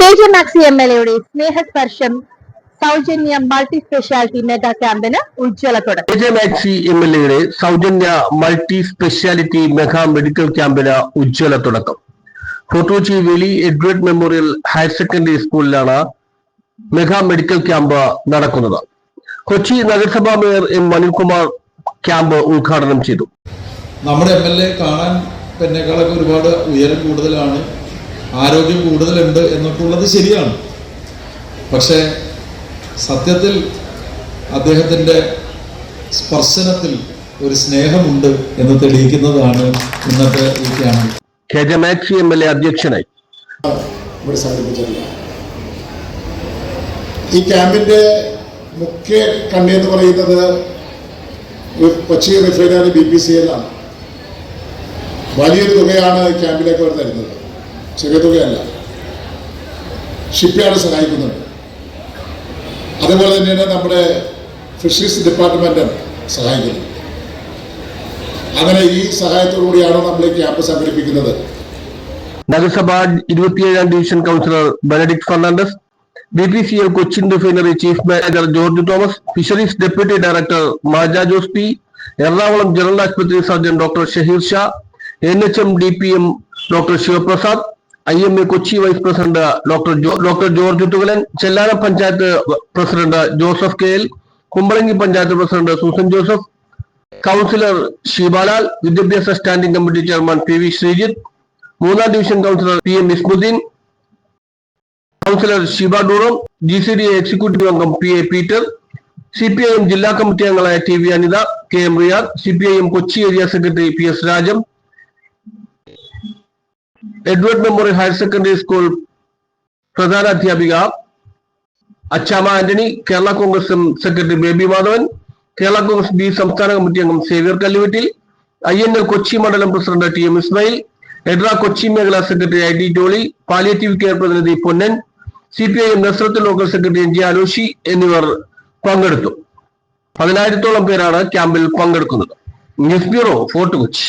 KJ Maxi MLA സ്നേഹസ്പർശം സൗജന്യ multi speciality mega ക്യാമ്പിന് ഉജ്ജ്വല തുടക്കം. KJ Maxi MLA സൗജന്യ മൾട്ടി സ്പെഷ്യാലിറ്റി മെഗാ മെഡിക്കൽ ക്യാമ്പിന് ഉജ്ജ്വല തുടക്കം. ഫോർട്ട് കൊച്ചി വേലി എഡ്വേർഡ് മെമ്മോറിയൽ ഹയർ സെക്കൻഡറി സ്കൂളിലാണ് മെഗാ മെഡിക്കൽ ക്യാമ്പ് നടക്കുന്നത്. കൊച്ചി നഗരസഭാ മേയർ M. അനിൽകുമാർ ക്യാമ്പ് ഉദ്ഘാടനം ചെയ്തു. നമ്മുടെ MLA കാണാൻ പെണ്ണേക്കാളൊക്കെ ഒരുപാട് ഉയരം കൂടുതലാണ്, ആരോഗ്യം കൂടുതലുണ്ട് എന്നൊക്കെ ഉള്ളത് ശരിയാണ്. പക്ഷേ സത്യത്തിൽ അദ്ദേഹത്തിൻ്റെ സ്പർശനത്തിൽ ഒരു സ്നേഹമുണ്ട് എന്ന് തെളിയിക്കുന്നതാണ് ഇന്നത്തെ ഈ ക്യാമ്പ്. KJ Maxi MLA അധ്യക്ഷനായി. ഈ ക്യാമ്പിന്റെ മുഖ്യ കണ്ണി എന്ന് പറയുന്നത് കൊച്ചി റിഫൈനറി BPCL ആണ്. വലിയൊരു തുകയാണ് ക്യാമ്പിലേക്ക് അവർ തരുന്നത്, ചെറിയ തുകയല്ല. ഷിപ്പ്യാർഡ് സഹായിക്കുന്നുണ്ട്. അതുപോലെ തന്നെയാണ് നമ്മുടെ ഫിഷറീസ് ഡിപ്പാർട്ട്മെന്റും സഹായിക്കുന്നത്. അങ്ങനെ ഈ സഹായത്തോടുകൂടിയാണ് നമ്മൾ ഈ ക്യാമ്പ് സംഘടിപ്പിക്കുന്നത്. നഗരസഭ 27ാം division councillor Benedict Fernandez, BPCL Cochin refinery chief manager George Thomas, fisheries deputy director Maja Jose P, Ernakulam general ആശുപത്രി surgeon doctor Shaheer Shah, NHM DPM doctor Sivaprasad, IMA Kochi vice president doctor George Thukalan, Chellanam panchayat president Joseph KL, Kumbalangi panchayat president Susan Joseph, councillor Sheebalal, വിദ്യാഭ്യാസ standing committee chairman PV Sreejith, 3ാം division councillor PM Ismuddin, councillor Sheeba Durom, GCDA executive അംഗം PA Peter, CPIM ജില്ലാ committee അംഗങ്ങളായ TV Anitha, KM Riyad, CPIM Kochi area secretary PS Rajam, Edward memorial higher secondary school പ്രധാന അധ്യാപിക Achamma Antony, Kerala Congress secretary Baby Madhavan, Kerala Congress B സംസ്ഥാന committee അംഗം Xavier Kalluvettil, INL Kochi മണ്ഡലം പ്രസിഡന്റ് TM ഇസ്മായിൽ, എഡ്ര കൊച്ചി മേഖലാ secretary ID Jolly, palliative care പ്രതിനിധി Ponnan, CPIM Nazareth local secretary NG Aloshy എന്നിവർ പങ്കെടുത്തു. 10,000-ഓളം പേരാണ് ക്യാമ്പിൽ പങ്കെടുക്കുന്നത്. News bureau, fort Kochi.